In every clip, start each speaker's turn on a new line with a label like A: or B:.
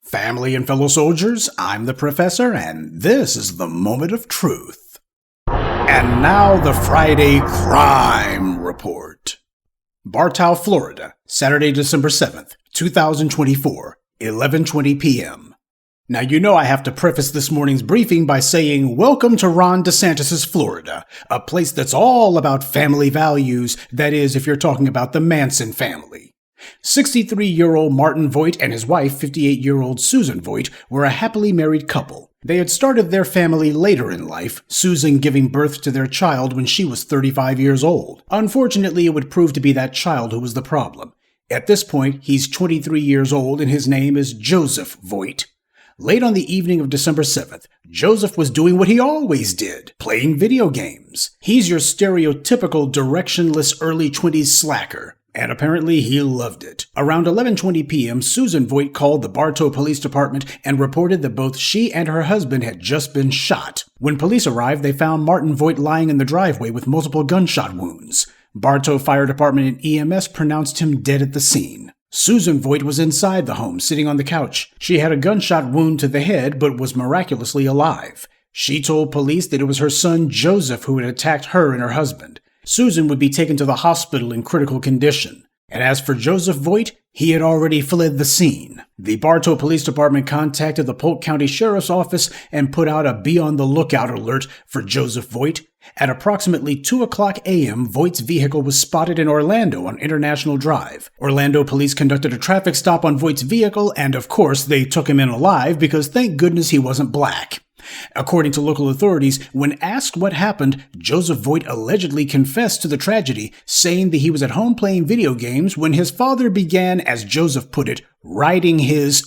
A: Family and fellow soldiers, I'm the Professor, and this is the Moment of Truth. And now the Friday Crime Report. Bartow, Florida, Saturday, December 7th, 2024, 11:20 p.m. Now you know I have to preface this morning's briefing by saying welcome to Ron DeSantis' Florida, a place that's all about family values, that is, if you're talking about the Manson family. 63-year-old Martin Voigt and his wife, 58-year-old Susan Voigt, were a happily married couple. They had started their family later in life, Susan giving birth to their child when she was 35 years old. Unfortunately, it would prove to be that child who was the problem. At this point, he's 23 years old and his name is Joseph Voigt. Late on the evening of December 7th, Joseph was doing what he always did, playing video games. He's your stereotypical directionless early 20s slacker. And apparently he loved it. Around 11:20 p.m., Susan Voigt called the Bartow Police Department and reported that both she and her husband had just been shot. When police arrived, they found Martin Voigt lying in the driveway with multiple gunshot wounds. Bartow Fire Department and EMS pronounced him dead at the scene. Susan Voigt was inside the home, sitting on the couch. She had a gunshot wound to the head, but was miraculously alive. She told police that it was her son Joseph who had attacked her and her husband. Susan would be taken to the hospital in critical condition. And as for Joseph Voigt, he had already fled the scene. The Bartow Police Department contacted the Polk County Sheriff's Office and put out a be-on-the-lookout alert for Joseph Voigt. At approximately 2 o'clock a.m., Voigt's vehicle was spotted in Orlando on International Drive. Orlando police conducted a traffic stop on Voigt's vehicle, and of course they took him in alive because thank goodness he wasn't black. According to local authorities, when asked what happened, Joseph Voigt allegedly confessed to the tragedy, saying that he was at home playing video games when his father began, as Joseph put it, riding his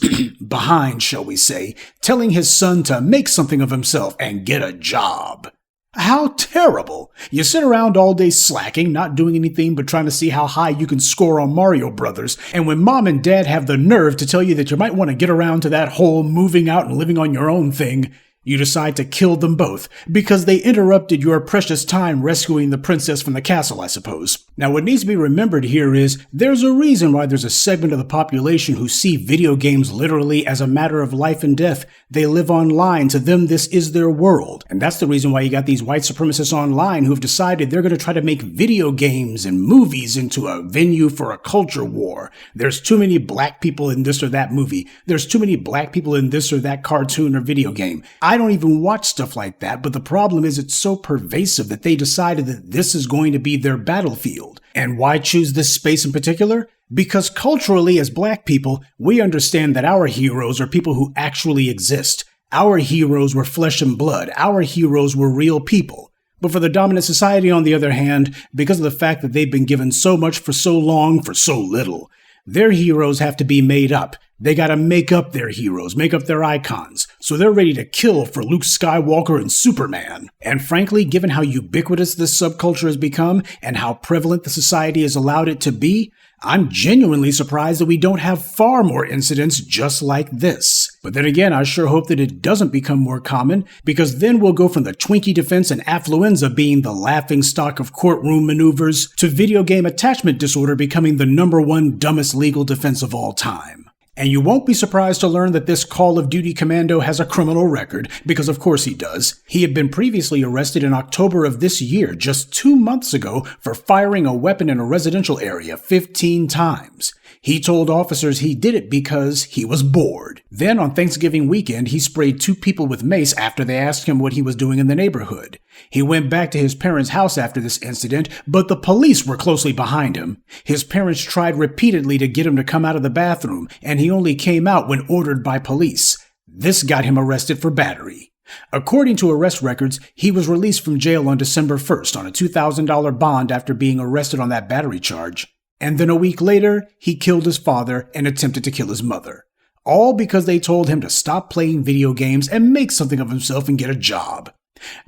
A: behind, shall we say, telling his son to make something of himself and get a job. How terrible! You sit around all day slacking, not doing anything but trying to see how high you can score on Mario Brothers, and when mom and dad have the nerve to tell you that you might want to get around to that whole moving out and living on your own thing, you decide to kill them both, because they interrupted your precious time rescuing the princess from the castle, I suppose. Now, what needs to be remembered here is, there's a reason why there's a segment of the population who see video games literally as a matter of life and death. They live online. To them, this is their world. And that's the reason why you got these white supremacists online who have decided they're going to try to make video games and movies into a venue for a culture war. There's too many black people in this or that movie. There's too many black people in this or that cartoon or video game. I don't even watch stuff like that, but the problem is it's so pervasive that they decided that this is going to be their battlefield. And why choose this space in particular? Because culturally, as black people, we understand that our heroes are people who actually exist. Our heroes were flesh and blood. Our heroes were real people. But for the dominant society, on the other hand, because of the fact that they've been given so much for so long for so little, their heroes have to be made up. They gotta make up their heroes, make up their icons. So they're ready to kill for Luke Skywalker and Superman. And frankly, given how ubiquitous this subculture has become and how prevalent the society has allowed it to be, I'm genuinely surprised that we don't have far more incidents just like this. But then again, I sure hope that it doesn't become more common, because then we'll go from the Twinkie defense and affluenza being the laughingstock of courtroom maneuvers to video game attachment disorder becoming the #1 dumbest legal defense of all time. And you won't be surprised to learn that this Call of Duty commando has a criminal record, because of course he does. He had been previously arrested in October of this year, just 2 months ago, for firing a weapon in a residential area 15 times. He told officers he did it because he was bored. Then on Thanksgiving weekend, he sprayed 2 people with mace after they asked him what he was doing in the neighborhood. He went back to his parents' house after this incident, but the police were closely behind him. His parents tried repeatedly to get him to come out of the bathroom, and he only came out when ordered by police. This got him arrested for battery. According to arrest records, he was released from jail on December 1st on a $2,000 bond after being arrested on that battery charge. And then a week later, he killed his father and attempted to kill his mother. All because they told him to stop playing video games and make something of himself and get a job.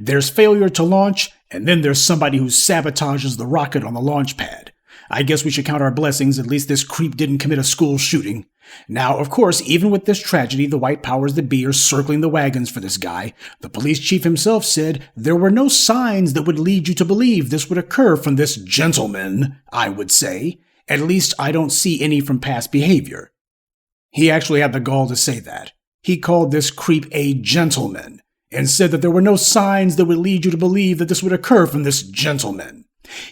A: There's failure to launch, and then there's somebody who sabotages the rocket on the launch pad. I guess we should count our blessings, at least this creep didn't commit a school shooting. Now, of course, even with this tragedy, the white powers that be are circling the wagons for this guy. The police chief himself said there were no signs that would lead you to believe this would occur from this gentleman, I would say. At least I don't see any from past behavior. He actually had the gall to say that. He called this creep a gentleman and said that there were no signs that would lead you to believe that this would occur from this gentleman.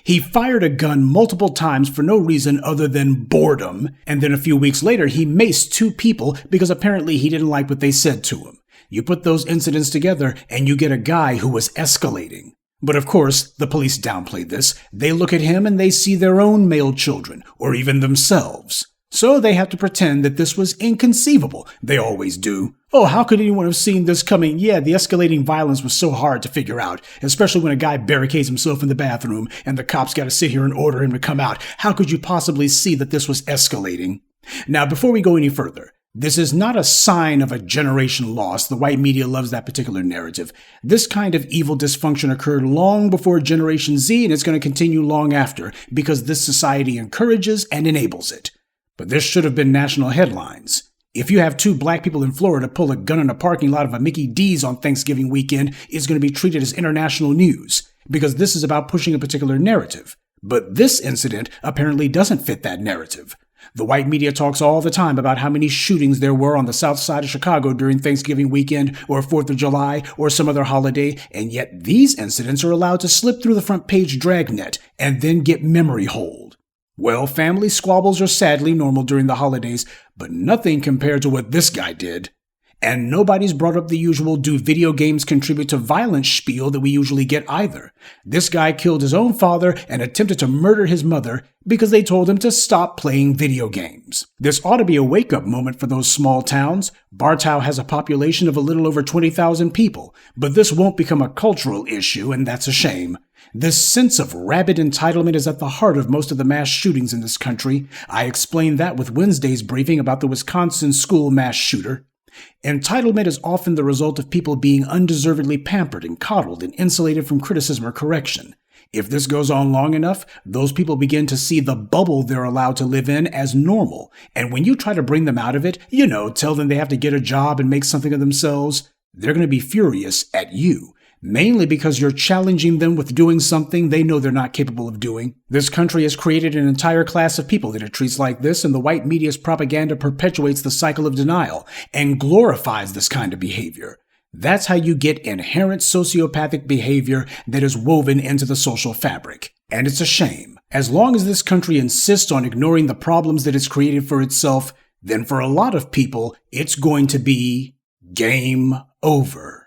A: He fired a gun multiple times for no reason other than boredom, and then a few weeks later he maced 2 people because apparently he didn't like what they said to him. You put those incidents together and you get a guy who was escalating. But of course, the police downplayed this. They look at him and they see their own male children, or even themselves. So they have to pretend that this was inconceivable. They always do. Oh, how could anyone have seen this coming? Yeah, the escalating violence was so hard to figure out, especially when a guy barricades himself in the bathroom and the cops got to sit here and order him to come out. How could you possibly see that this was escalating? Now, before we go any further, this is not a sign of a generation lost. The white media loves that particular narrative. This kind of evil dysfunction occurred long before Generation Z, and it's going to continue long after, because this society encourages and enables it. But this should have been national headlines. If you have 2 black people in Florida pull a gun in a parking lot of a Mickey D's on Thanksgiving weekend, it's going to be treated as international news, because this is about pushing a particular narrative. But this incident apparently doesn't fit that narrative. The white media talks all the time about how many shootings there were on the south side of Chicago during Thanksgiving weekend or 4th of July or some other holiday, and yet these incidents are allowed to slip through the front page dragnet and then get memory hold. Well, family squabbles are sadly normal during the holidays, but nothing compared to what this guy did. And nobody's brought up the usual "do video games contribute to violence" spiel that we usually get either. This guy killed his own father and attempted to murder his mother because they told him to stop playing video games. This ought to be a wake-up moment for those small towns. Bartow has a population of a little over 20,000 people, but this won't become a cultural issue, and that's a shame. This sense of rabid entitlement is at the heart of most of the mass shootings in this country. I explained that with Wednesday's briefing about the Wisconsin school mass shooter. Entitlement is often the result of people being undeservedly pampered and coddled and insulated from criticism or correction. If this goes on long enough, those people begin to see the bubble they're allowed to live in as normal. And when you try to bring them out of it, tell them they have to get a job and make something of themselves, they're going to be furious at you. Mainly because you're challenging them with doing something they know they're not capable of doing. This country has created an entire class of people that it treats like this, and the white media's propaganda perpetuates the cycle of denial and glorifies this kind of behavior. That's how you get inherent sociopathic behavior that is woven into the social fabric. And it's a shame. As long as this country insists on ignoring the problems that it's created for itself, then for a lot of people, it's going to be game over.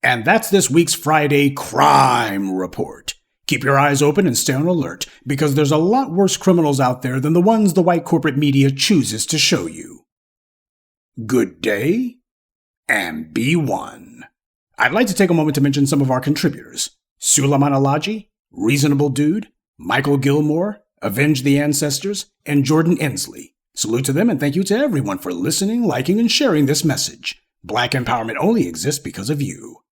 A: And that's this week's Friday Crime Report. Keep your eyes open and stay on alert, because there's a lot worse criminals out there than the ones the white corporate media chooses to show you. Good day, and be one. I'd like to take a moment to mention some of our contributors. Suleiman Alaji, Reasonable Dude, Michael Gilmore, Avenge the Ancestors, and Jordan Ensley. Salute to them, and thank you to everyone for listening, liking, and sharing this message. Black empowerment only exists because of you.